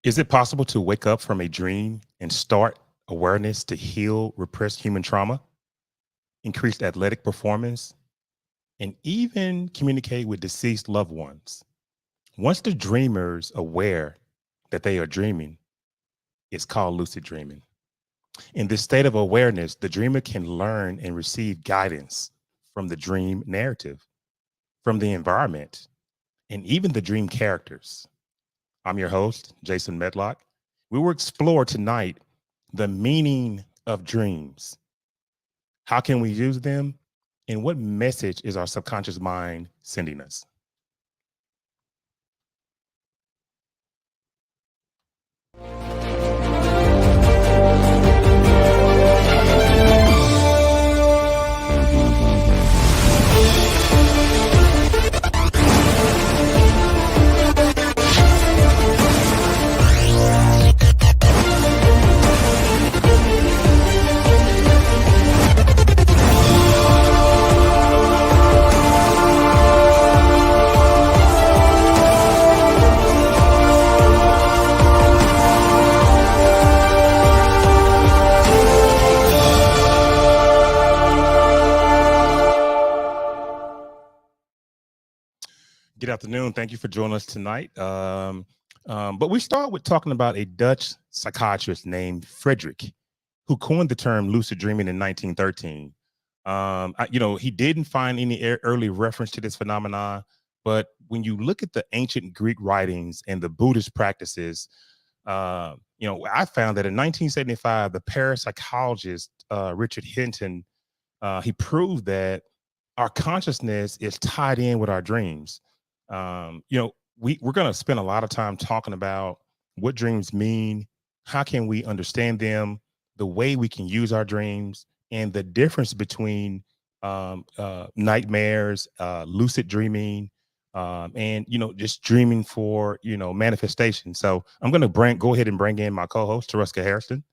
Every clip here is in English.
Is it possible to wake up from a dream and start awareness to heal repressed human trauma, increase athletic performance, and even communicate with deceased loved ones? Once the dreamer's aware that they are dreaming, it's called lucid dreaming. In this state of awareness, the dreamer can learn and receive guidance from the dream narrative, from the environment, and even the dream characters. I'm your host, Jason Medlock. We will explore tonight the meaning of dreams. How can we use them? And what message is our subconscious mind sending us? Good afternoon. Thank you for joining us tonight. But we start with talking about a Dutch psychiatrist named Frederick, who coined the term lucid dreaming in 1913. He didn't find any early reference to this phenomenon, but when you look at the ancient Greek writings and the Buddhist practices, I found that in 1975, the parapsychologist Richard Hinton, he proved that our consciousness is tied in with our dreams. We're going to spend a lot of time talking about what dreams mean, how can we understand them, the way we can use our dreams, and the difference between nightmares, lucid dreaming, and just dreaming for manifestation. So I'm going to go ahead and bring in my co-host Tereska Harrison.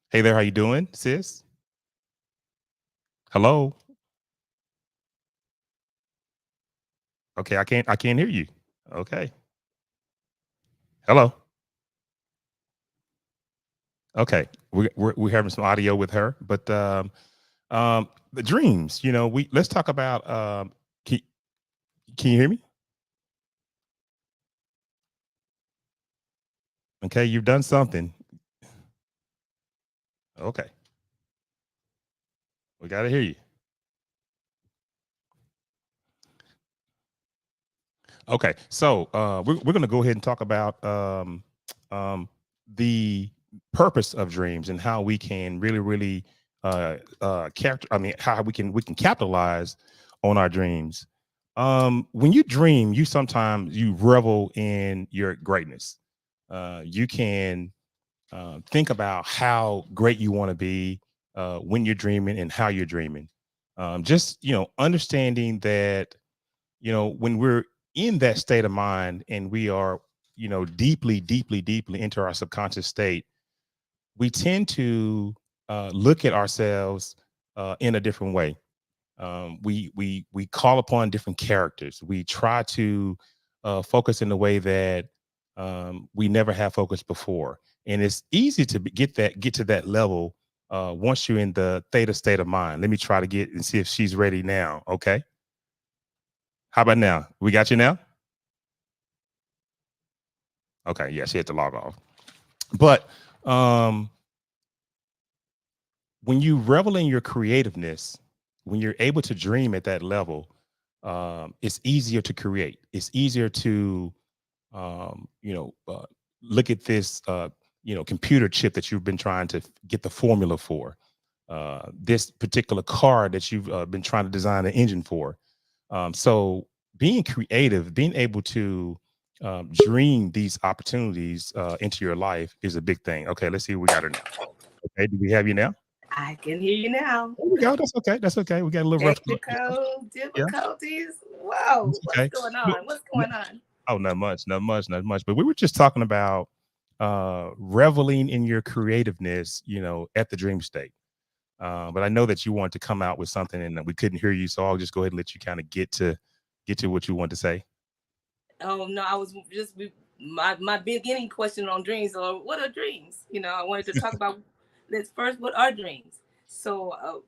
Hey there, how you doing, sis? Hello. Okay, I can't hear you. Okay. Hello. Okay, we're having some audio with her, but the dreams. We let's talk about. Can you hear me? Okay, you've done something. Okay, we got to hear you. Okay, so we're going to go ahead and talk about the purpose of dreams and how we can really capture. I mean, how we can capitalize on our dreams. When you dream, you revel in your greatness. You can think about how great you want to be when you're dreaming and how you're dreaming. Just understanding that when we're in that state of mind and we are deeply into our subconscious state, we tend to look at ourselves in a different way. We call upon different characters. We try to focus in a way that we never have focused before, and it's easy to get to that level once you're in the theta state of mind. Let me try to get and see if she's ready now. Okay, how about now? We got you now. Okay, yeah, she had to log off. But um, when you revel in your creativeness, when you're able to dream at that level, it's easier to create. It's easier to, look at this, computer chip that you've been trying to get the formula for, this particular car that you've been trying to design an engine for. So being creative, being able to dream these opportunities into your life is a big thing. Okay, let's see what we got her now. Okay, do we have you now? I can hear you now. There we go. That's okay. That's okay. We got a little rough. Technical Yeah, difficulties. Whoa, that's what's okay. going But, on? What's no- going on? oh, not much, not much, not much. But we were just talking about reveling in your creativeness, at the dream state. But I know that you wanted to come out with something, and we couldn't hear you, so I'll just go ahead and let you kind of get to what you want to say. Oh no, I was just my beginning question on dreams, or what are dreams? I wanted to talk about, let's first, what are dreams? So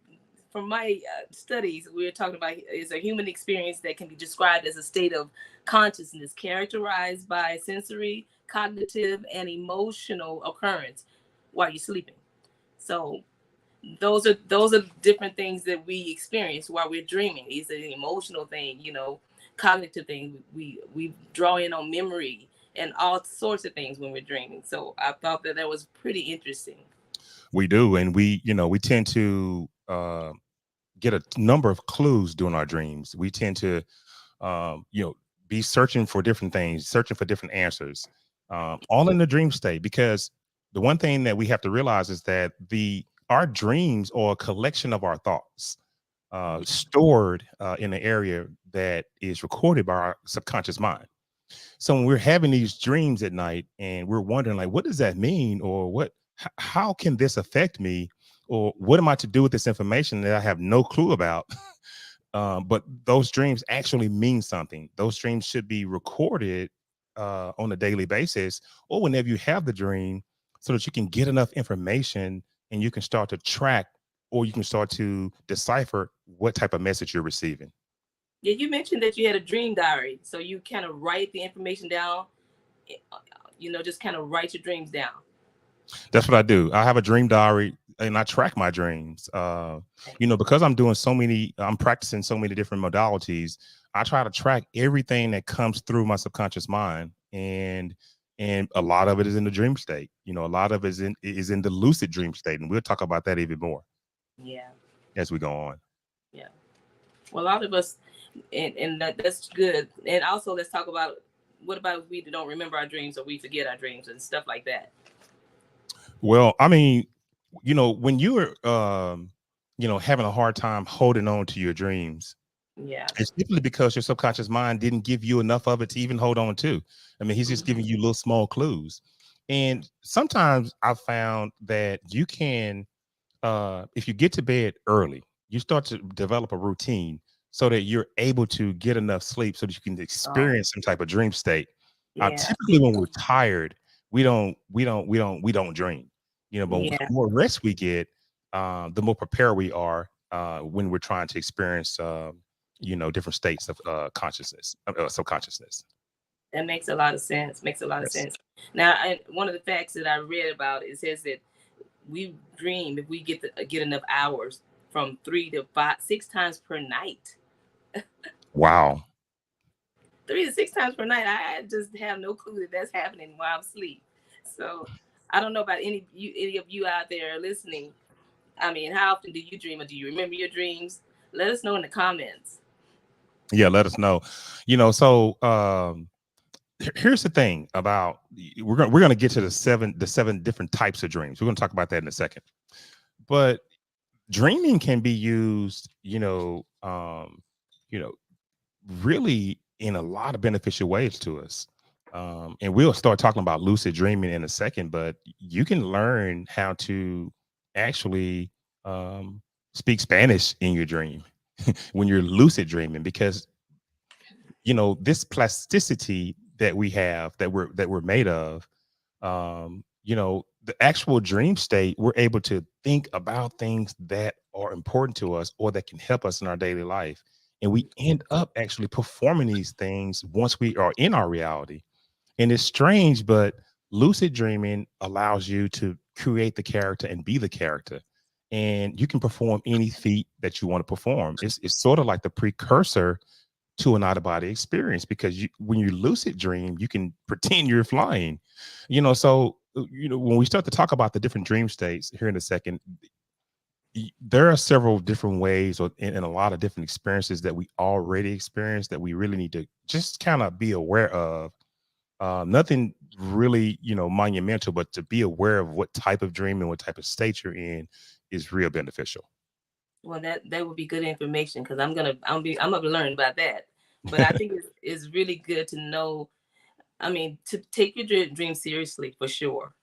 from my studies, we're talking about is a human experience that can be described as a state of consciousness characterized by sensory, cognitive, and emotional occurrence while you're sleeping. So those are different things that we experience while we're dreaming. It's an emotional thing, cognitive thing. We draw in on memory and all sorts of things when we're dreaming. So I thought that was pretty interesting. We do, and we tend to get a number of clues during our dreams. We tend to be searching for different things, searching for different answers, all in the dream state. Because the one thing that we have to realize is that the our dreams are a collection of our thoughts, stored in an area that is recorded by our subconscious mind. So when we're having these dreams at night and we're wondering, like, what does that mean, or how can this affect me, or what am I to do with this information that I have no clue about? But those dreams actually mean something. Those dreams should be recorded on a daily basis, or whenever you have the dream, so that you can get enough information and you can start to track, or you can start to decipher what type of message you're receiving. Yeah, you mentioned that you had a dream diary, so you kind of write the information down. Just kind of write your dreams down. That's what I do. I have a dream diary and I track my dreams. Because I'm practicing so many different modalities. I try to track everything that comes through my subconscious mind, and a lot of it is in the dream state. A lot of it is in the lucid dream state, and we'll talk about that even more. Yeah. As we go on. Yeah. Well, a lot of us, and that's good. And also, let's talk about, what about if we don't remember our dreams, or we forget our dreams and stuff like that? Well, I mean, when you're having a hard time holding on to your dreams, yeah, it's simply because your subconscious mind didn't give you enough of it to even hold on to. I mean, he's just giving you little small clues. And sometimes I found that you can, if you get to bed early, you start to develop a routine so that you're able to get enough sleep so that you can oh, experience some type of dream state. yeah, Typically, when we're tired, we don't dream. But the yeah. more rest we get, the more prepared we are when we're trying to experience, different states of consciousness, subconsciousness. That makes a lot of sense. Makes a lot of Yes. sense. Now, one of the facts that I read about, it says that we dream if we get enough hours, from 3 to 6 times per night. Wow. 3 to 6 times per night. I just have no clue that that's happening while I'm asleep. So I don't know about any of you out there listening. I mean, how often do you dream, or do you remember your dreams? Let us know in the comments. Yeah, let us know. So here's the thing about, we're gonna get to the seven different types of dreams. We're gonna talk about that in a second. But dreaming can be used, you know, really in a lot of beneficial ways to us. And we'll start talking about lucid dreaming in a second, but you can learn how to actually um, speak Spanish in your dream when you're lucid dreaming, because this plasticity that we have, that we're made of, the actual dream state, we're able to think about things that are important to us or that can help us in our daily life, and we end up actually performing these things once we are in our reality. And it's strange, but lucid dreaming allows you to create the character and be the character, and you can perform any feat that you want to perform. It's sort of like the precursor to an out of body experience, because when you lucid dream, you can pretend you're flying. So when we start to talk about the different dream states here in a second, there are several different ways, and a lot of different experiences that we already experience that we really need to just kind of be aware of. Nothing really, monumental, but to be aware of what type of dream and what type of state you're in is real beneficial. Well, that would be good information, because I'm gonna learn about that. But I think it's really good to know. I mean, to take your dream seriously, for sure,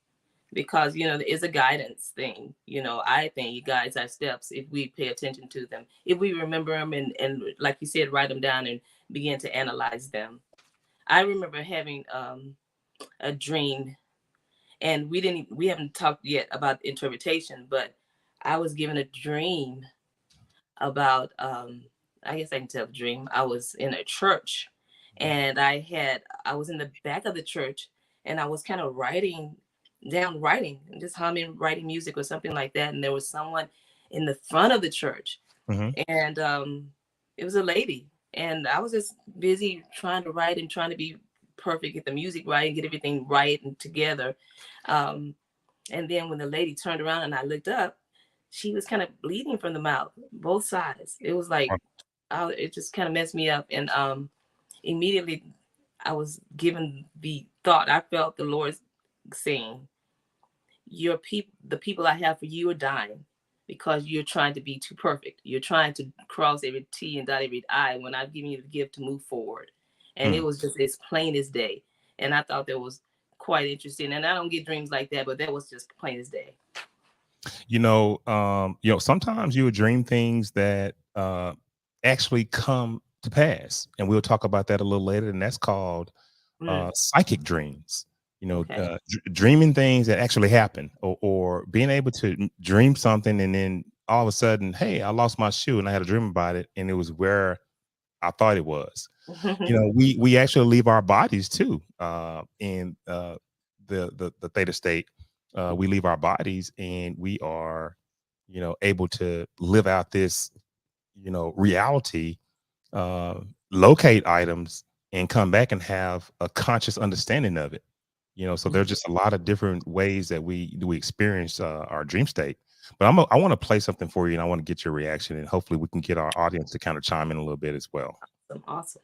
because there is a guidance thing. I think it guides our steps if we pay attention to them, if we remember them, and like you said, write them down and begin to analyze them. I remember having a dream, and we haven't talked yet about interpretation, but I was given a dream about I guess I can tell the dream. I was in a church, and I was in the back of the church, and I was kind of writing, just humming, writing music or something like that. And there was someone in the front of the church, Hmm. and it was a lady, and I was just busy trying to write and trying to be perfect, get the music right and get everything right and together. Um, and then when the lady turned around and I looked up, she was kind of bleeding from the mouth, both sides. It was like, oh, it just kind of messed me up. And immediately I was given the thought, I felt the Lord saying, your people, the people I have for you are dying because you're trying to be too perfect. You're trying to cross every T and dot every I when I've given you the gift to move forward. And it was just as plain as day. And I thought that was quite interesting. And I don't get dreams like that, but that was just plain as day. Sometimes you would dream things that actually come to pass, and we'll talk about that a little later. And that's called psychic dreams. Okay. Dreaming things that actually happen, or being able to dream something, and then all of a sudden, hey, I lost my shoe, and I had a dream about it, and it was where I thought it was. We actually leave our bodies too, in the theta state. We leave our bodies, and we are, able to live out this, reality, uh, locate items, and come back and have a conscious understanding of it. So there's just a lot of different ways that we experience our dream state. But I want to play something for you, and I want to get your reaction, and hopefully we can get our audience to kind of chime in a little bit as well. Awesome.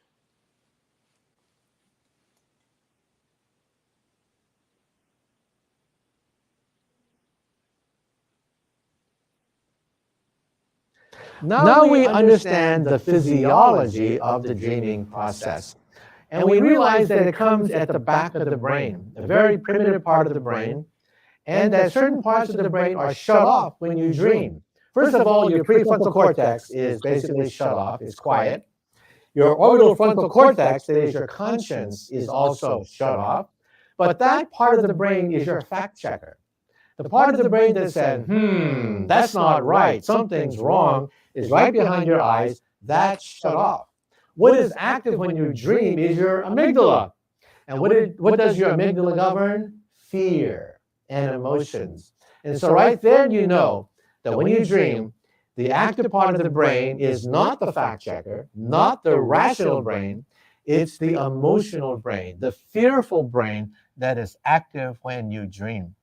Now we understand the physiology of the dreaming process. And we realize that it comes at the back of the brain, a very primitive part of the brain, and that certain parts of the brain are shut off when you dream. First of all, your prefrontal cortex is basically shut off, it's quiet. Your orbital frontal cortex, that is your conscience, is also shut off. But that part of the brain is your fact checker. The part of the brain that said, that's not right, something's wrong, is right behind your eyes, that's shut off. What is active when you dream is your amygdala. And what does your amygdala govern? Fear and emotions. And so right then you know that when you dream, the active part of the brain is not the fact checker, not the rational brain, it's the emotional brain, the fearful brain that is active when you dream.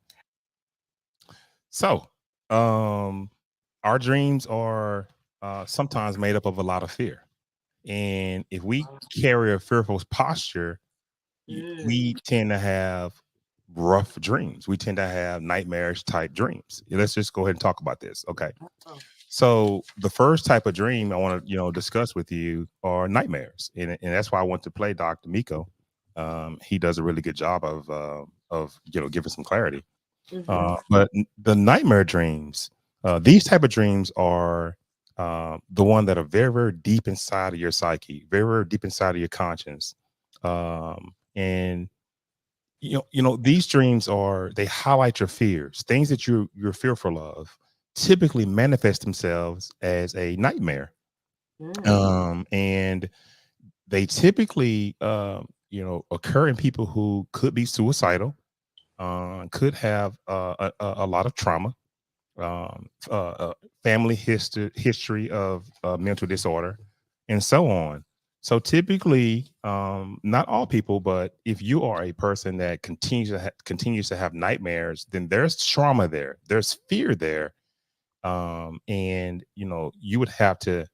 So, our dreams are sometimes made up of a lot of fear. And if we carry a fearful posture, we tend to have rough dreams. We tend to have nightmarish type dreams. Let's just go ahead and talk about this. Okay. So the first type of dream I want to, discuss with you are nightmares. And that's why I want to play Dr. Miko. He does a really good job of giving some clarity. But the nightmare dreams, these type of dreams are the one that are very, very deep inside of your psyche, very, very deep inside of your conscience. And these dreams they highlight your fears, things that you're fearful of, typically manifest themselves as a nightmare. And they typically occur in people who could be suicidal, could have a lot of trauma, family history of mental disorder, and so on. So typically, not all people, but if you are a person that continues to have nightmares, then there's trauma there, there's fear there, and you would have to,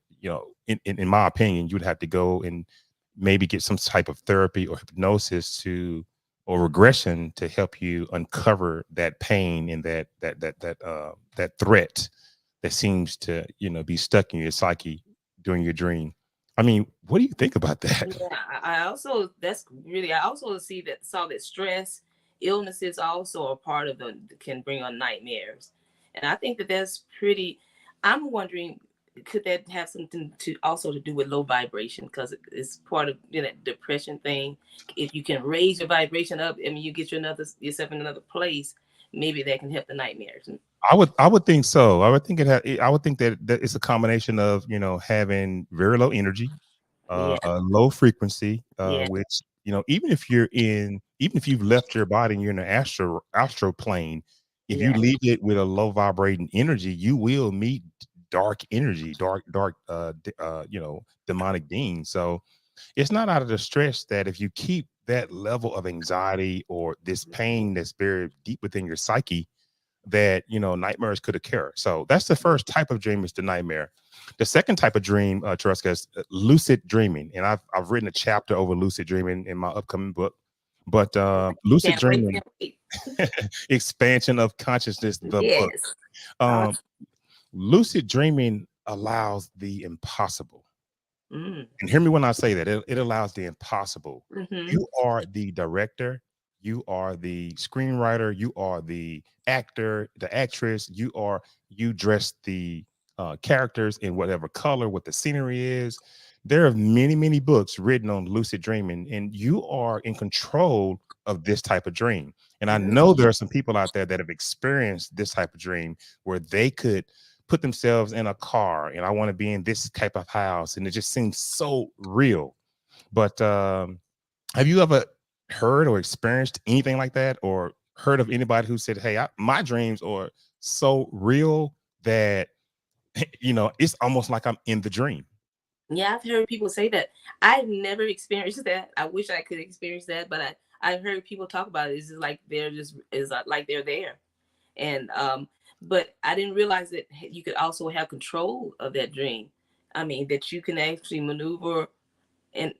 in my opinion, you would have to go and maybe get some type of therapy or hypnosis or regression to help you uncover that pain and that threat that seems to be stuck in your psyche during your dream. I mean, what do you think about that? Yeah, I also I also saw that stress, illnesses also are part of can bring on nightmares, and I think that that's pretty. I'm wondering, could that have something to also to do with low vibration, because it's part of, you know, depression thing? If you can raise your vibration up, I mean, you get yourself in another place, maybe that can help the nightmares. I would think so. I would think I would think that it's a combination of, you know, having very low energy, Yeah, a low frequency, yeah, which, you know, even if you've left your body and you're in the astro plane, if you yeah, leave it with a low vibrating energy, you will meet dark energy, dark, you know, demonic beings. So it's not out of the stretch that if you keep that level of anxiety or this pain that's buried deep within your psyche, that, you know, nightmares could occur. So that's the first type of dream, is the nightmare. The second type of dream, Tereska, is lucid dreaming, and I've written a chapter over lucid dreaming in my upcoming book. But lucid can't wait, dreaming, can't wait. expansion of consciousness, the book. Yes. Um, Awesome. lucid dreaming allows the impossible. Mm. And hear me when I say that it allows the impossible. Mm-hmm. You are the director, you are the screenwriter, you are the actor, the actress, you dress the characters in whatever color, what the scenery is. There are many, many books written on lucid dreaming, and you are in control of this type of dream. And I Mm-hmm. know there are some people out there that have experienced this type of dream where they could put themselves in a car, and I want to be in this type of house, and it just seems so real. But have you ever heard or experienced anything like that, or heard of anybody who said, hey, my dreams are so real that you know, it's almost like I'm in the dream? Yeah, I've heard people say that. I've never experienced that. I wish I could experience that, but I've heard people talk about it. It's just like like they're there. And but I didn't realize that you could also have control of that dream. I mean, that you can actually maneuver and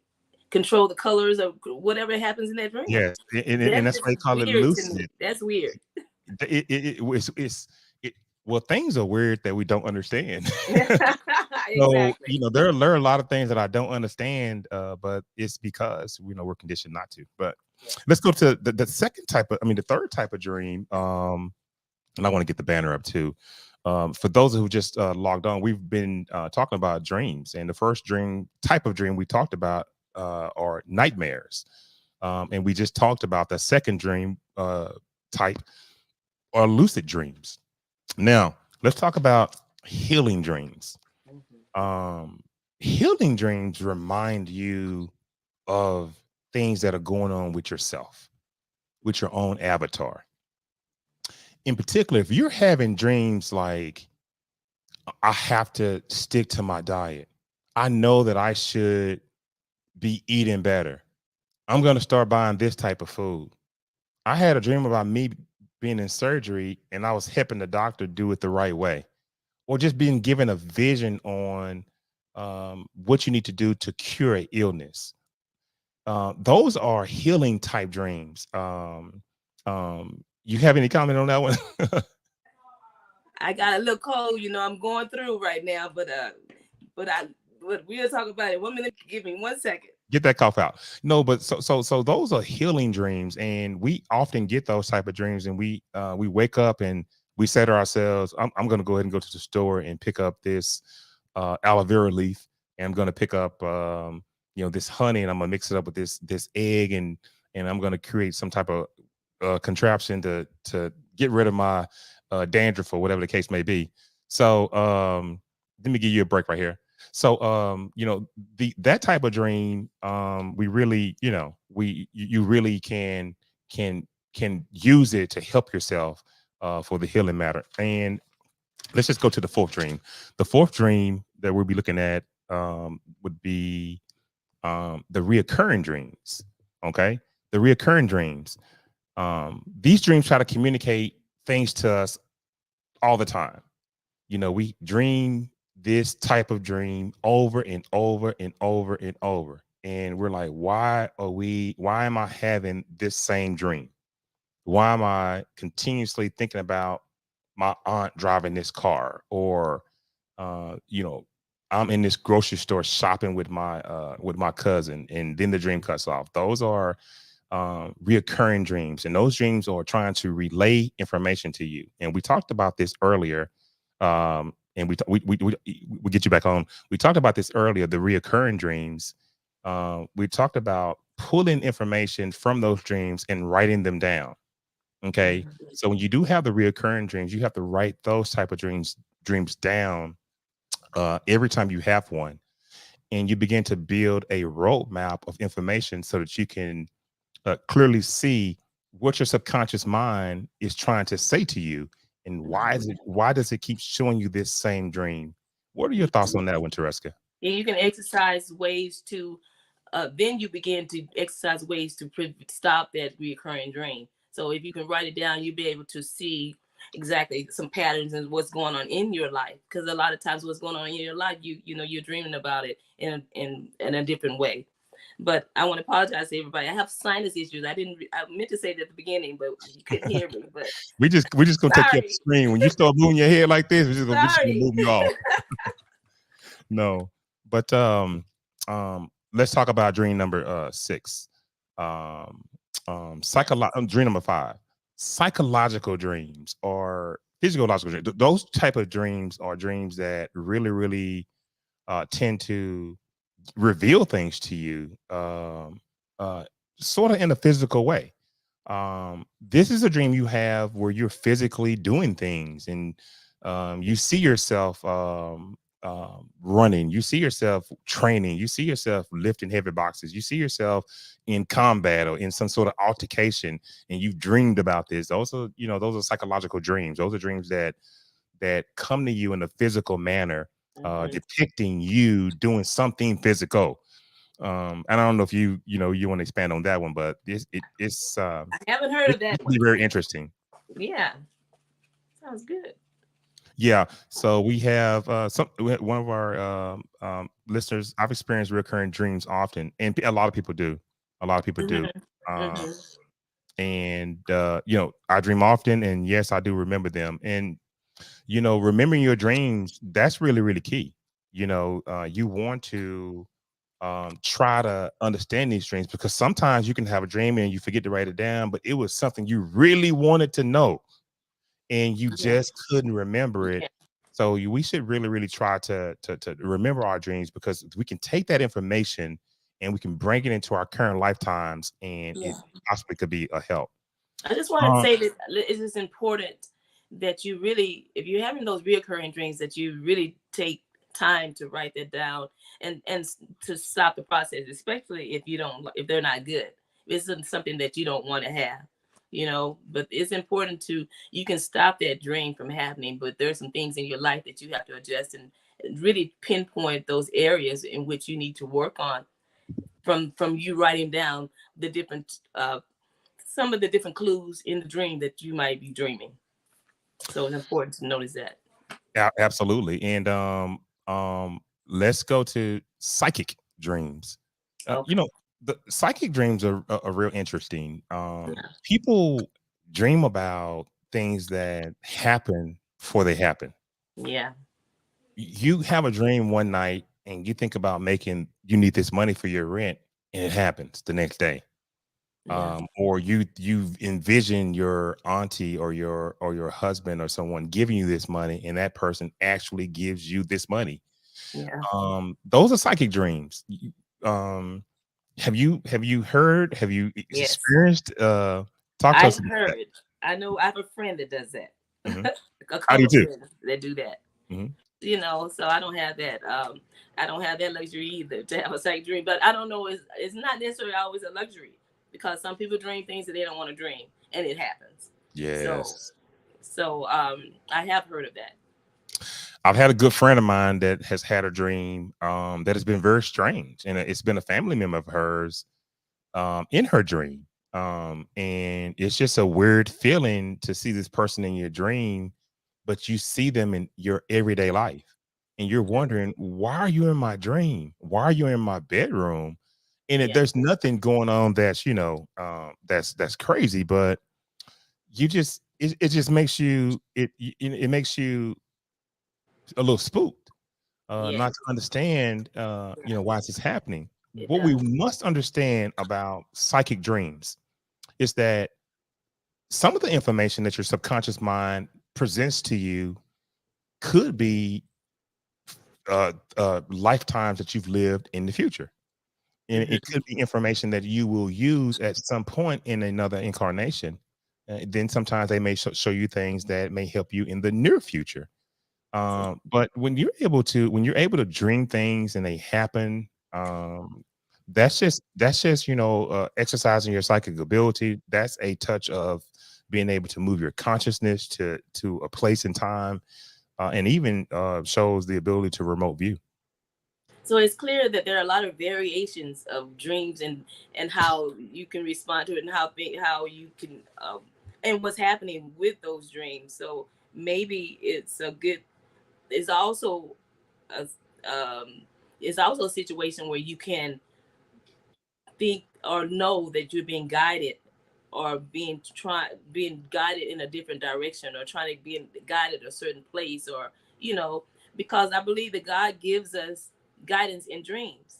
control the colors of whatever happens in that dream. Yes, and That's that's just why they call it weird to me. lucid. That's weird. It well, things are weird that we don't understand. So, Exactly. you know, there are a lot of things that I don't understand, but it's because, you know, we're conditioned not to. But Yeah. let's go to the second type of, I mean, the third type of dream. And I want to get the banner up too. For those who just logged on, we've been talking about dreams, and the first dream type of dream we talked about are nightmares, and we just talked about the second dream type, are lucid dreams. Now let's talk about healing dreams. Mhm. Healing dreams remind you of things that are going on with yourself, with your own avatar. In particular, if you're having dreams like, I have to stick to my diet, I know that I should be eating better, I'm going to start buying this type of food. I had a dream about me being in surgery and I was helping the doctor do it the right way, or just being given a vision on what you need to do to cure an illness. Those are healing type dreams. You have any comment on that one? I got a little cold, you know, I'm going through right now, but we'll talk about it. 1 minute, give me 1 second. Get that cough out. No, but so those are healing dreams, and we often get those type of dreams, and we wake up and we say to ourselves, I'm going to go ahead and go to the store and pick up this aloe vera leaf, and I'm going to pick up you know, this honey, and I'm going to mix it up with this egg, and I'm going to create some type of contraption to get rid of my dandruff or whatever the case may be. So let me give you a break right here. So you know, that type of dream, we really, you know, you really can use it to help yourself for the healing matter. And let's just go to the fourth dream. The fourth dream that we'll be looking at would be the reoccurring dreams. Okay, the reoccurring dreams. These dreams try to communicate things to us all the time. You know, we dream this type of dream over and over and over and over. And we're like, why am I having this same dream? Why am I continuously thinking about my aunt driving this car? Or, you know, I'm in this grocery store shopping with my cousin, and then the dream cuts off. Those are reoccurring dreams, and those dreams are trying to relay information to you. And we talked about this earlier. and we get you back on. We talked about this earlier, the reoccurring dreams. We talked about pulling information from those dreams and writing them down. Okay, so when you do have the reoccurring dreams, you have to write those type of dreams down every time you have one, and you begin to build a roadmap of information so that you can clearly see what your subconscious mind is trying to say to you, and why does it keep showing you this same dream? What are your thoughts on that one, Tereska? And you can exercise ways to then you begin to exercise ways to stop that recurring dream. So if you can write it down, you'll be able to see exactly some patterns and what's going on in your life. Because a lot of times what's going on in your life, you know, you're dreaming about it in a different way. But I want to apologize to everybody. I have sinus issues. I meant to say that at the beginning, but you couldn't hear me. But we just gonna take you off the screen. When you start moving your head like this, we're just gonna move you off. No, but let's talk about dream number 6. Dream number 5. Psychological dreams or physiological dreams. Those type of dreams are dreams that really tend to reveal things to you, sort of in a physical way. This is a dream you have where you're physically doing things, and you see yourself running, you see yourself training, you see yourself lifting heavy boxes, you see yourself in combat or in some sort of altercation, and you've dreamed about this. Those are psychological dreams. Those are dreams that come to you in a physical manner, depicting you doing something physical. And I don't know if you want to expand on that one, but it's I haven't heard of that one. Very interesting. Yeah, sounds good. Yeah, so we have one of our listeners. I've experienced recurring dreams often, and a lot of people do. And I dream often, and yes, I do remember them. And remembering your dreams, that's really key. You want to try to understand these dreams, because sometimes you can have a dream and you forget to write it down, but it was something you really wanted to know and you just couldn't remember it. So we should really try to remember our dreams, because we can take that information and we can bring it into our current lifetimes, and it possibly could be a help. I just want to say that it is important that you really, if you're having those reoccurring dreams, that you really take time to write that down and to stop the process, especially if they're not good. This isn't something that you don't want to have, but it's important you can stop that dream from happening, but there's some things in your life that you have to adjust and really pinpoint those areas in which you need to work on from you writing down the different some of the different clues in the dream that you might be dreaming. So it's important to notice that. Absolutely. And let's go to psychic dreams. Okay. The psychic dreams are real interesting. People dream about things that happen before they happen. Yeah. You have a dream one night and you think about you need this money for your rent, and it happens the next day. Or you envision your auntie or your husband or someone giving you this money, and that person actually gives you this money. Those are psychic dreams. Have you heard? Have you experienced? Talk to us. I've heard. I know. I have a friend that does that. Mm-hmm. A couple of friends that do that. Mm-hmm. So I don't have that. I don't have that luxury either to have a psychic dream. But I don't know. It's not necessarily always a luxury, because some people dream things that they don't want to dream, and it happens. Yes. So I have heard of that. I've had a good friend of mine that has had a dream that has been very strange, and it's been a family member of hers in her dream. And it's just a weird feeling to see this person in your dream, but you see them in your everyday life, and you're wondering, why are you in my dream? Why are you in my bedroom? And there's nothing going on that's that's crazy, but it just makes you it makes you a little spooked, not to understand why this is happening. What we must understand about psychic dreams is that some of the information that your subconscious mind presents to you could be lifetimes that you've lived in the future. And Mhm. it could be information that you will use at some point in another incarnation. Then sometimes they may show you things that may help you in the near future. But when you're able to dream things and they happen, that's just exercising your psychic ability. That's a touch of being able to move your consciousness to a place in time, and even shows the ability to remote view. So it's clear that there are a lot of variations of dreams and how you can respond to it and how you can and what's happening with those dreams. So maybe it's also a it's also a situation where you can think or know that you're being guided or being guided in a different direction or trying to be guided a certain place or because I believe that God gives us guidance in dreams.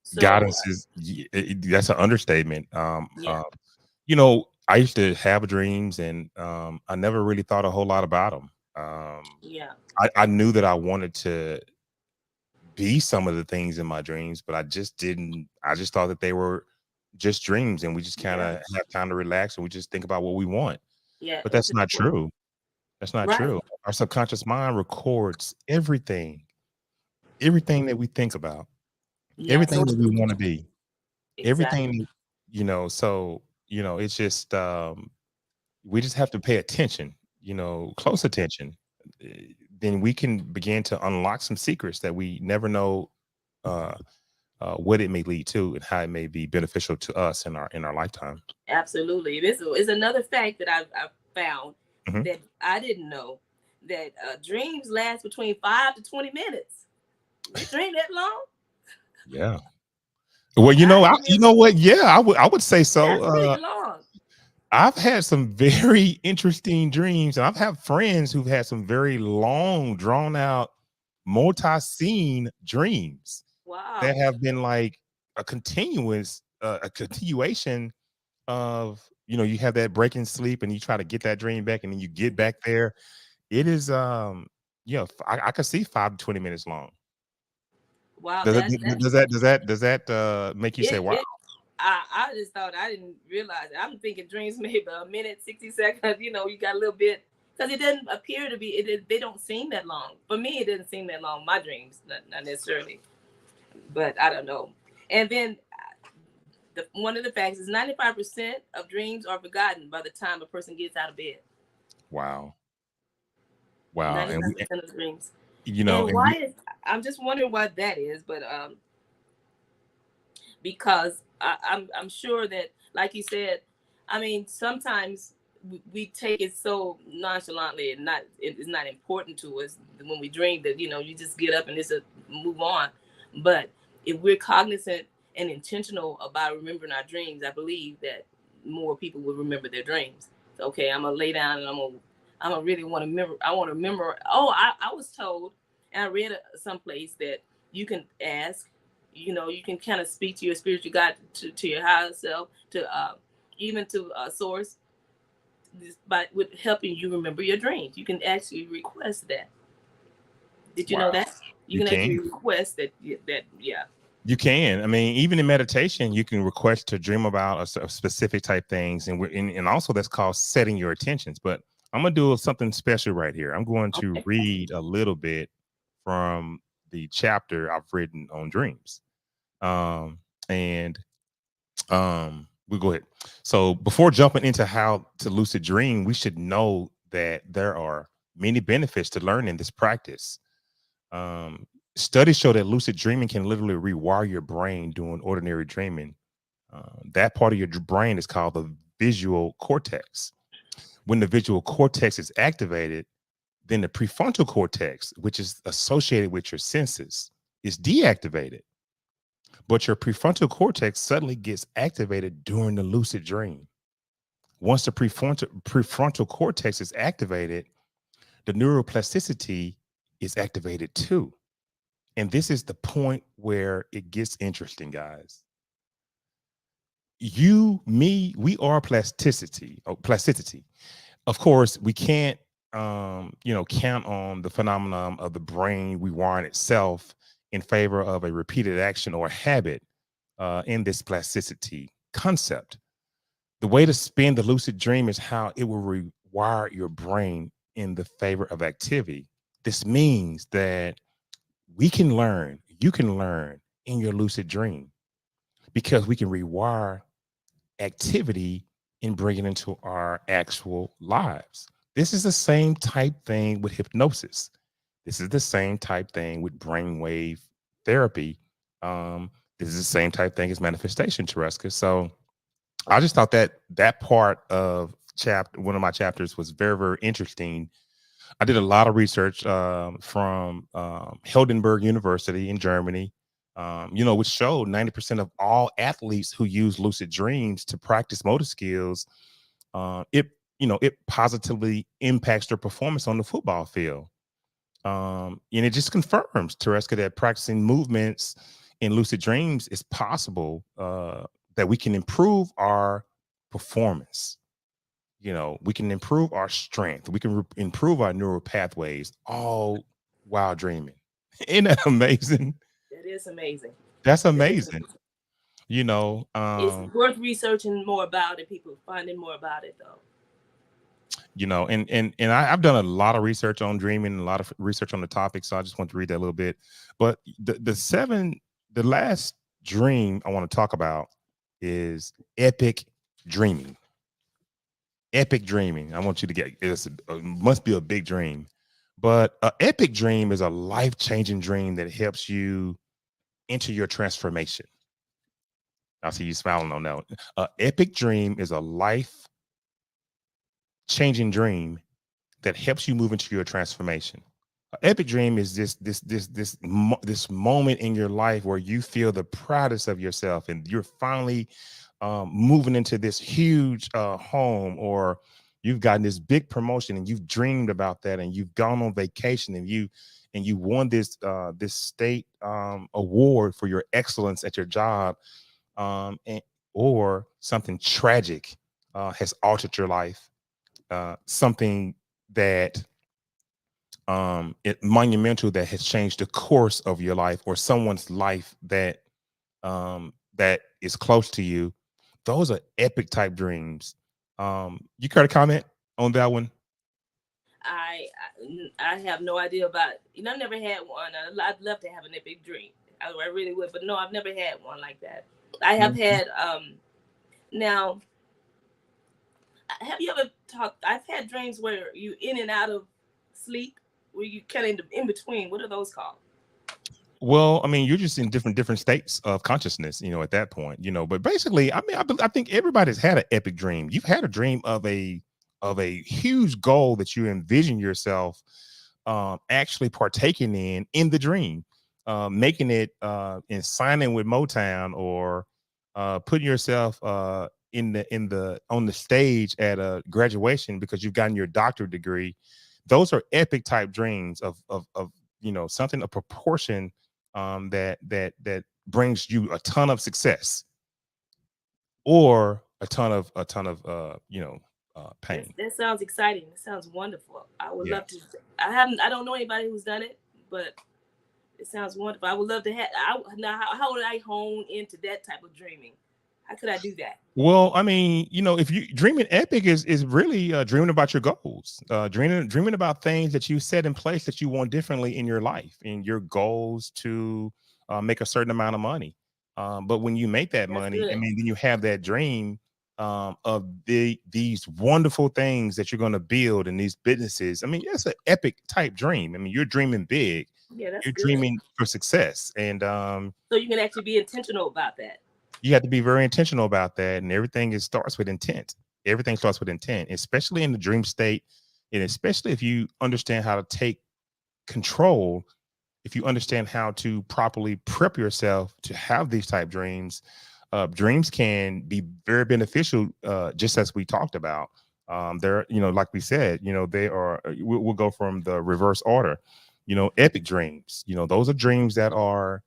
So Guidance is that's an understatement. yeah, I used to have dreams, and I never really thought a whole lot about them. yeah, I knew that I wanted to be some of the things in my dreams, but I just didn't. I just thought that they were just dreams, and we just kind yeah, of have time to relax, and we just think about what we want. yeah. But It's that's not important. true. That's not Right. true. Our subconscious mind records everything that we think about, Yeah. So everything that we want to be, exactly. everything. So it's just we just have to pay attention, close attention. Then we can begin to unlock some secrets that we never know uh, what it may lead to and how it may be beneficial to us in our lifetime. Absolutely. This is another fact that I've found Mhm. that I didn't know that dreams last between 5 to 20 minutes. You dream that long? Yeah. Well, I didn't you realize. know what? Yeah, I would say so. That's really long. I've had some very interesting dreams, and I've had friends who've had some very long, drawn out, multi-scene dreams that Wow. have been like a continuation of, you have that break in sleep and you try to get that dream back and then you get Mhm. back there. It is, I could see 5 to 20 minutes long. Wow. Does it, That make you say, it wow? it. I just thought I didn't realize it. I'm thinking dreams maybe a minute, 60 seconds. You got a little bit because it doesn't appear to be. They don't seem that long. For me, it didn't seem that long. My dreams, not necessarily, but I don't know. And then one of the facts is 95% of dreams are forgotten by the time a person gets out of bed. Wow. Wow. And 95% of dreams. you know, And and we, why is I'm just wondering why that is, but because I'm sure that, like you said, I mean, sometimes we take it so nonchalantly and it's not important to us when we dream that you just get up and it's a move on. But if we're cognizant and intentional about remembering our dreams, I believe that more people will remember their dreams. So, okay, I'm gonna lay down and I'm gonna really want to remember. I want to remember. Oh, I was told, and I read someplace that you can ask, you can kind of speak to your spiritual God, to your higher self, to even to a source, by with helping you remember your dreams. You can actually request that. Did you know wow, that you you can can. actually request that? That yeah. You can. I mean, even in meditation, you can request to dream about a specific type things, and also that's called setting your intentions. But I'm gonna do something special right here. I'm going to Okay. read a little bit from the chapter I've written on dreams. And we'll go ahead. So before jumping into how to lucid dream, we should know that there are many benefits to learning this practice. Um, Studies show that lucid dreaming can literally rewire your brain during ordinary dreaming. That part of your brain is called the visual cortex. When the visual cortex is activated, then the prefrontal cortex, which is associated with your senses, is deactivated. But your prefrontal cortex suddenly gets activated during the lucid dream. Once the prefrontal cortex is activated, the neuroplasticity is activated too. And this is the point where it gets interesting, guys. We are plasticity. Of course, we can't count on the phenomenon of the brain rewiring itself in favor of a repeated action or habit in this plasticity concept. The way to spin the lucid dream is how it will rewire your brain in the favor of activity. This means that you can learn in your lucid dream because we can rewire activity and bring it into our actual lives. This is the same type thing with hypnosis. This is the same type thing with brainwave therapy. Um, this is the same type thing as manifestation, Tereska. So I just thought that that part of chapter one of my chapters was very, very interesting. I did a lot of research from Heldenberg University in Germany, which showed 90% of all athletes who use lucid dreams to practice motor skills, it positively impacts their performance on the football field. And it just confirms, Tereska, that practicing movements in lucid dreams is possible, that we can improve our performance. We can improve our strength. We can improve our neural pathways all while dreaming. Isn't that amazing? That is amazing. That's That is amazing. amazing. You know, It's um, worth researching more about it. People finding more about it, though. I've done a lot of research on dreaming, a lot of research on the topic. So I just want to read that a little bit. But the last dream I want to talk about is epic dreaming. Epic dreaming. I want you to get must be a big dream, but an epic dream is a life-changing dream that helps you enter your transformation. I see you smiling on that one. An epic dream is a life-changing dream that helps you move into your transformation. An epic dream is this moment in your life where you feel the proudest of yourself, and you're finally moving into this huge home, or you've gotten this big promotion, and you've dreamed about that, and you've gone on vacation, and you won this state award for your excellence at your job, or something tragic has altered your life, something that it monumental that has changed the course of your life, or someone's life that is close to you. Those are epic type dreams. You care to comment on that one? I have no idea about. I've never had one. I'd love to have an epic dream. I really would, but no, I've never had one like that. I have Mhm. had. Now, have you ever talked? I've had dreams where you in and out of sleep, where you kind of in between. What are those called? Well, I mean, you're just in different states of consciousness, at that point, But basically, I mean, I think everybody's had an epic dream. You've had a dream of a huge goal that you envision yourself actually partaking in the dream, making it and signing with Motown, or putting yourself in the on the stage at a graduation because you've gotten your doctorate degree. Those are epic type dreams of something, a proportion that brings you a ton of success, or a ton of pain. That sounds exciting. That sounds wonderful. I would love to. Yes. I don't know anybody who's done it, but it sounds wonderful. I would love to have. Now, how would I hone into that type of dreaming? How could I do that? Well, I mean, if you dreaming epic is really dreaming about your goals, dreaming about things that you set in place that you want differently in your life, and your goals to make a certain amount of money. But when you make that That's money, I good. mean, then you have that dream of these wonderful things that you're going to build in these businesses. I mean, that's an epic type dream. I mean, you're dreaming big. Yeah, that's You're good. dreaming for success, and So you can actually be intentional about that. you have to be very intentional about that. And everything starts with intent. Everything starts with intent, especially in the dream state, and especially if you understand how to take control. If you understand how to properly prep yourself to have these type dreams, dreams can be very beneficial, just as we talked about. They're, like we said, they are. We'll go from the reverse order. Epic dreams. Those are dreams that allow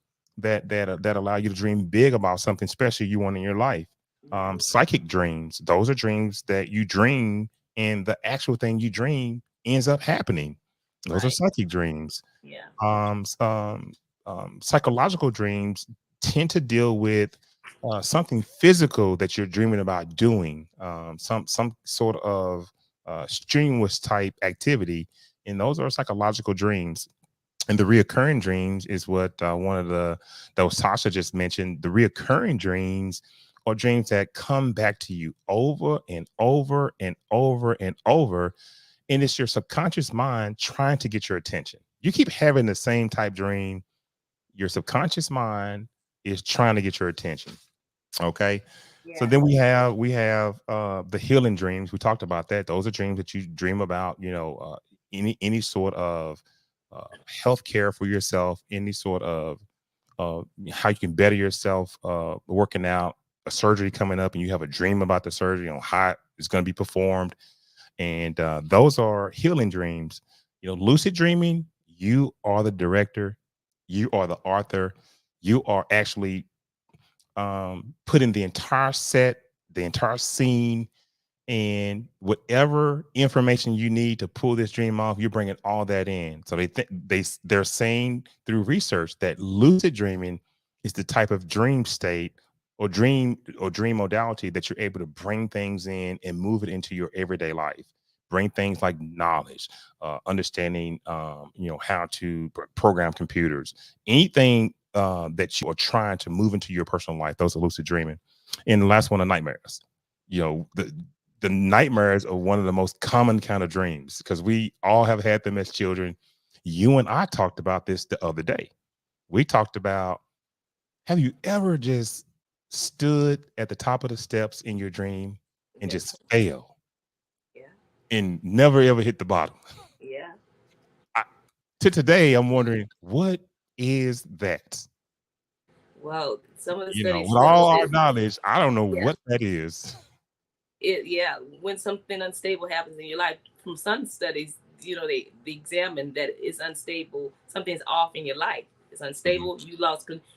you to dream big about something special you want in your life. Right. Psychic dreams. Those are dreams that you dream, and the actual thing you dream ends up happening. Those are Right. psychic dreams. Yeah. Um, s- um, Psychological dreams tend to deal with something physical that you're dreaming about doing, some sort of strenuous type activity, and those are psychological dreams. And the reoccurring dreams is what one of the those Sasha just mentioned. The reoccurring dreams are dreams that come back to you over and over and over and over, and it's your subconscious mind trying to get your attention. You keep having the same type dream, your subconscious mind is trying to get your attention. Okay. So Yeah. then we have the healing dreams. We talked about that. Those are dreams that you dream about, any sort of health care for yourself, any sort of how you can better yourself, working out, a surgery coming up, and you have a dream about the surgery on how it's going to be performed. And those are healing dreams. Lucid dreaming, you are the director, you are the author, you are actually putting the entire set, the entire scene, and whatever information you need to pull this dream off, you're bringing all that in. So they're saying through research that lucid dreaming is the type of dream state or dream modality that you're able to bring things in and move it into your everyday life. Bring things like knowledge, understanding, how to program computers, anything that you are trying to move into your personal life. Those are lucid dreaming. And the last one are nightmares. The nightmares are one of the most common kind of dreams because we all have had them as children. You and I talked about this the other day. We talked about, have you ever just stood at the top of the steps in your dream and Yes. just fell Yeah. and never ever hit the bottom? Yeah. I, to today, I'm wondering, what is that? Well, some of the studies With shows all our that. knowledge, I don't know Yeah. what that is. Yeah, when something unstable happens in your life, from some studies, they examine that it's unstable, something's off in your life, it's Mhm. unstable,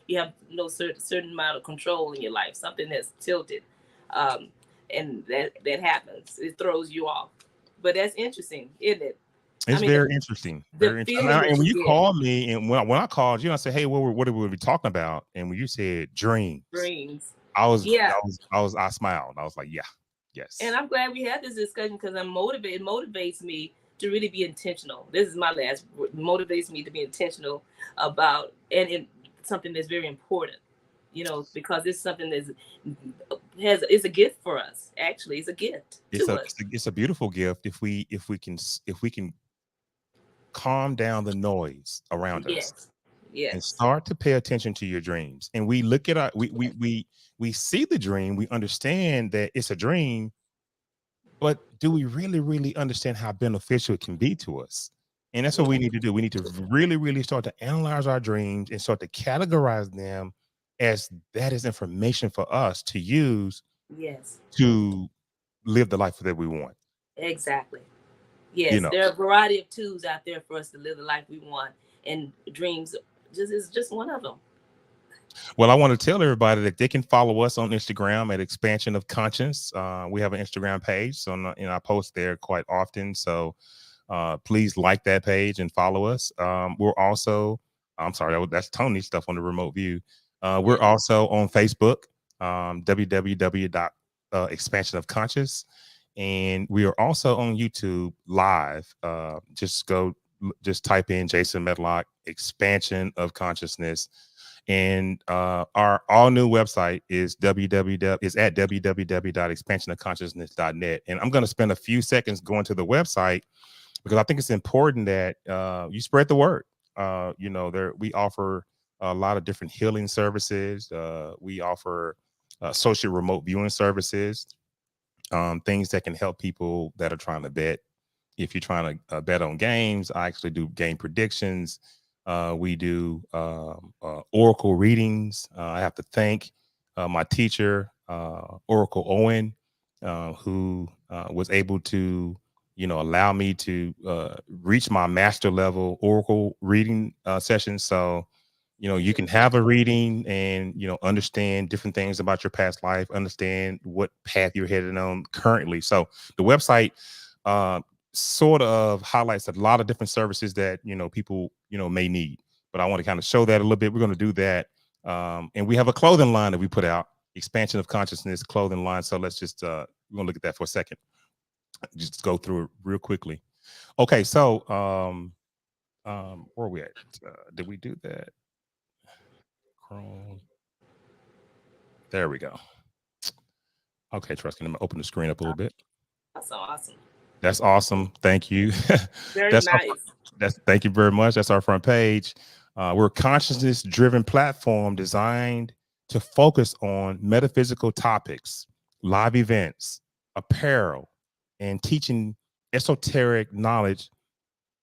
you have no certain amount of control in your life, something that's tilted, um and that happens, it throws you off. But that's interesting, isn't it? I It's mean, very interesting. the Very interesting. feeling And that when you you get. called me, and when I called you, I said, "Hey, what are we talking about?" And when you said dreams, Dreams. I was, Yeah. I smiled. I was like, "Yeah, And yes, I'm glad we had this discussion because I'm motivated. It motivates me to really be intentional. This is my last word. It motivates me to be intentional about and in something that's very important. Because it's something that's has it's a gift for us. Actually, it's a gift it's to a us. it's a beautiful gift if we can calm down the noise around us Yes, and yes, start to pay attention to your dreams. And we look at our we see the dream, we understand that it's a dream, but do we really understand how beneficial it can be to us? And that's what we need to do. We need to really start to analyze our dreams and start to categorize them as that is information for us to use yes, to live the life that we want. exactly. You Yes, know, there are a variety of tools out there for us to live the life we want, and dreams just is just one of them. well, I want to tell everybody that they can follow us on Instagram at Expansion of Conscience. We have an Instagram page, so I post there quite often. So please like that page and follow us. We're also, I'm sorry, that's Tony's stuff on the remote view. We're Yeah. also on Facebook, Expansion of Conscious, and we are also on YouTube live. Just type in Jason Medlock, Expansion of Consciousness. And our all new website is at www.expansionofconsciousness.net. And I'm going to spend a few seconds going to the website because I think it's important that you spread the word. There we offer a lot of different healing services. We offer social remote viewing services, things that can help people that are trying to bet. If you're trying to bet on games, I actually do game predictions. We do oracle readings. I have to thank my teacher, Oracle Owen, who was able to, allow me to reach my master level oracle reading session. So, you can have a reading and, understand different things about your past life, understand what path you're headed on currently. So the website, uh, sort of highlights a lot of different services that people may need. But I want to kind of show that a little bit. We're going to do that, and we have a clothing line that we put out, Expansion of Consciousness clothing line. So let's just we're gonna look at that for a second. Just go through it real quickly. Okay, so where are we at? Did we do that? Chrome. There we go. Okay, Trust, can I open the screen up a little bit? That's awesome. That's awesome. Thank you. Very that's nice. Thank you very much. That's our front page. We're a consciousness-driven platform designed to focus on metaphysical topics, live events, apparel, and teaching esoteric knowledge,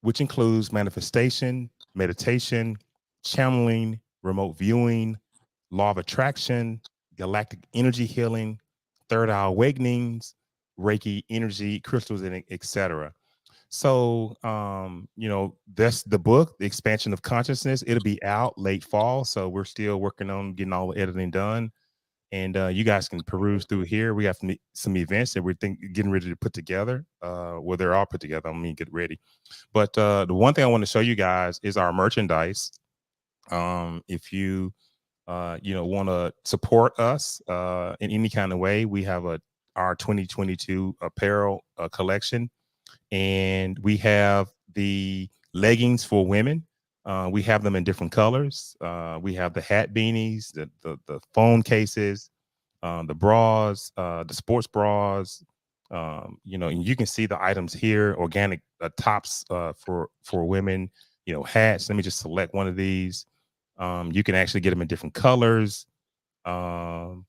which includes manifestation, meditation, channeling, remote viewing, law of attraction, galactic energy healing, third eye awakenings, Reiki energy, crystals, and etc. So, that's the book, The Expansion of Consciousness. It'll be out late fall. So we're still working on getting all the editing done. And you guys can peruse through here. We have some events that we're getting ready to put together. Well, they're all put together. I mean, get ready. But the one thing I want to show you guys is our merchandise. If you, want to support us in any kind of way, we have our 2022 apparel collection. And we have the leggings for women. We have them in different colors. We have the hat beanies, the phone cases, the bras, the sports bras. And you can see the items here. Organic tops for women. Hats. Let me just select one of these. You can actually get them in different colors. And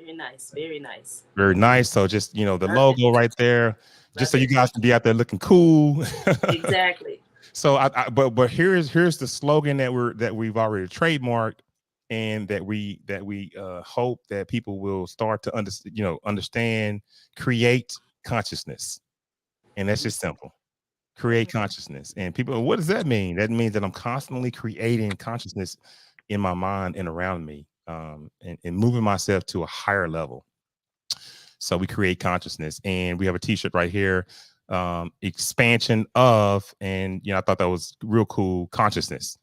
Very nice. Very nice. very nice. So just the logo right there, just so you guys can be out there looking cool. Exactly. So but here's the slogan that we've already trademarked, and that we hope that people will start to understand, create consciousness. And that's just simple. Create consciousness. And people, what does that mean? That means that I'm constantly creating consciousness in my mind and around me, and moving myself to a higher level. So we create consciousness, and we have a t-shirt right here, expansion of, and I thought that was real cool, consciousness,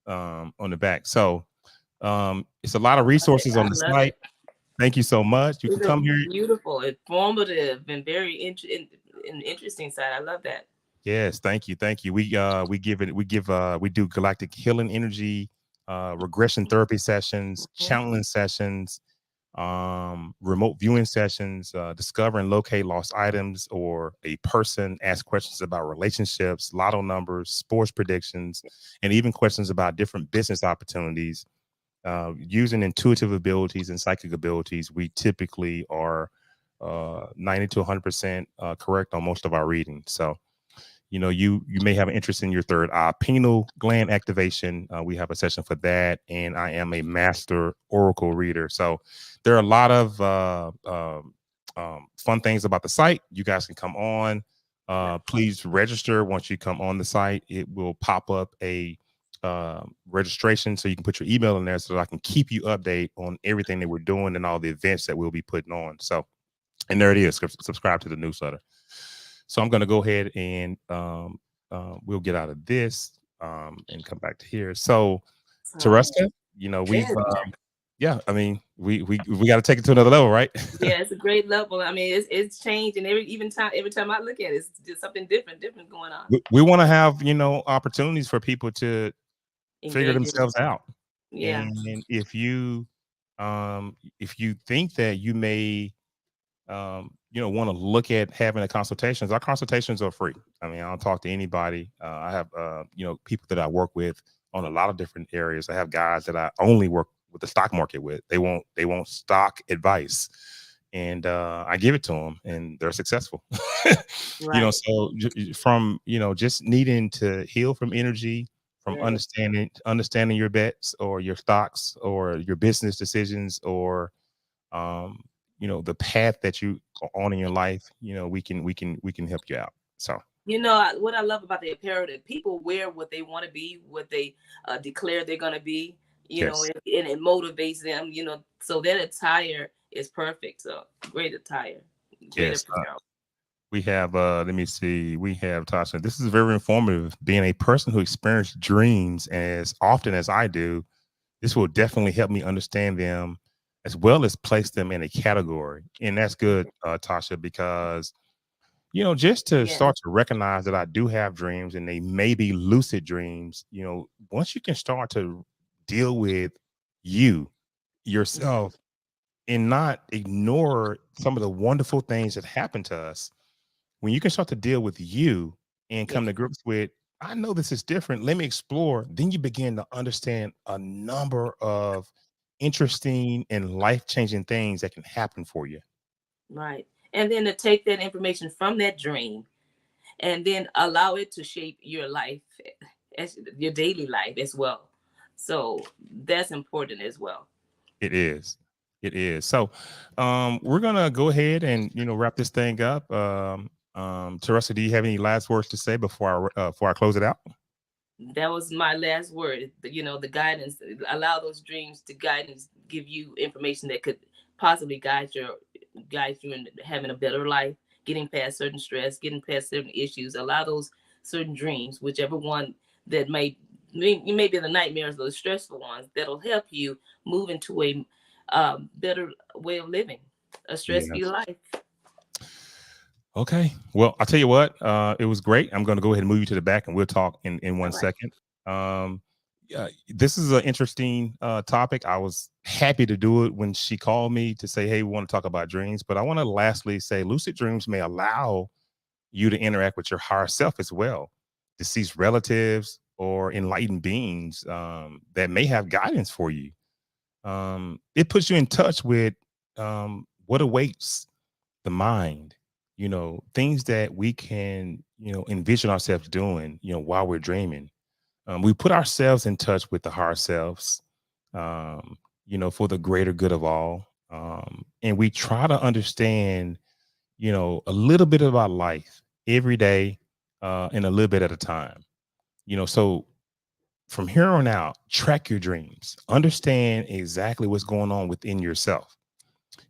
on the back. So it's a lot of resources on the site. Thank you so much. You can come here. Beautiful, informative, and very interesting site. I love that. Yes, thank you. We do galactic healing energy, regression therapy sessions, channeling sessions, remote viewing sessions, discover and locate lost items or a person, ask questions about relationships, lotto numbers, sports predictions, and even questions about different business opportunities. Using intuitive abilities and psychic abilities, we typically are 90 to 100% correct on most of our readings. So you may have an interest in your third eye pineal gland activation. We have a session for that, and I am a master oracle reader. So there are a lot of fun things about the site. You guys can come on. Please register. Once you come on the site, it will pop up a registration, so you can put your email in there, so that I can keep you updated on everything that we're doing and all the events that we'll be putting on. So, and there it is. Subscribe to the newsletter. So I'm going to go ahead and we'll get out of this and come back to here. So, Tereska, we've I mean, we got to take it to another level, right? Yeah, it's a great level. I mean, it's changed, and every time I look at it, it's just something different going on. We want to have opportunities for people to figure themselves out. Yeah. And if you think that you may want to look at having a consultations, our consultations are free. I mean, I'll talk to anybody. I have people that I work with on a lot of different areas. I have guys that I only work with the stock market with. They want stock advice, and I give it to them, and they're successful. Right. So from just needing to heal from energy, from understanding your bets or your stocks or your business decisions, or the path that you are on in your life, we can help you out. So what I love about the apparel, that people wear what they want to be, what they declare they're going to be, yes. and it motivates them, so that attire is perfect. So great attire. greater Yes. potential. We have let me see, we have Tasha. This is very informative. Being a person who experiences dreams as often as I do, this will definitely help me understand them as well as place them in a category. And that's good, Tasha, because just to Yes. start to recognize that I do have dreams and they may be lucid dreams, once you can start to deal with you yourself and not ignore some of the wonderful things that happen to us, when you can start to deal with you and come Yes. to grips with, I know this is different, let me explore, then you begin to understand a number of interesting and life-changing things that can happen for you. Right. And then to take that information from that dream and then allow it to shape your life, as your daily life as well. So that's important as well. It is. It is. So we're gonna go ahead and wrap this thing up. Teresa, do you have any last words to say before I close it out? That was my last word. The guidance, allow those dreams to guide and give you information that could possibly guide you in having a better life, getting past certain stress, getting past certain issues. Allow those certain dreams, whichever one that may be the nightmares or the stressful ones, that'll help you move into a better way of living, a stress-free Yes. life. Okay. Well, I'll tell you what, it was great. I'm going to go ahead and move you to the back and we'll talk in All one right. second. Yeah, this is an interesting topic. I was happy to do it when she called me to say, hey, we want to talk about dreams. But I want to lastly say lucid dreams may allow you to interact with your higher self as well, deceased relatives or enlightened beings that may have guidance for you. It puts you in touch with what awaits the mind, things that we can, envision ourselves doing, while we're dreaming. We put ourselves in touch with the higher selves, for the greater good of all. And we try to understand, a little bit about life every day and a little bit at a time. So from here on out, track your dreams, understand exactly what's going on within yourself.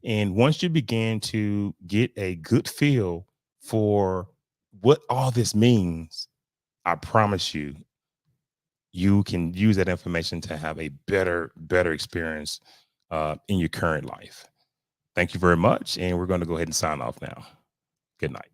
And once you begin to get a good feel for what all this means, I promise you, you can use that information to have a better experience in your current life. Thank you very much. And we're going to go ahead and sign off now. Good night.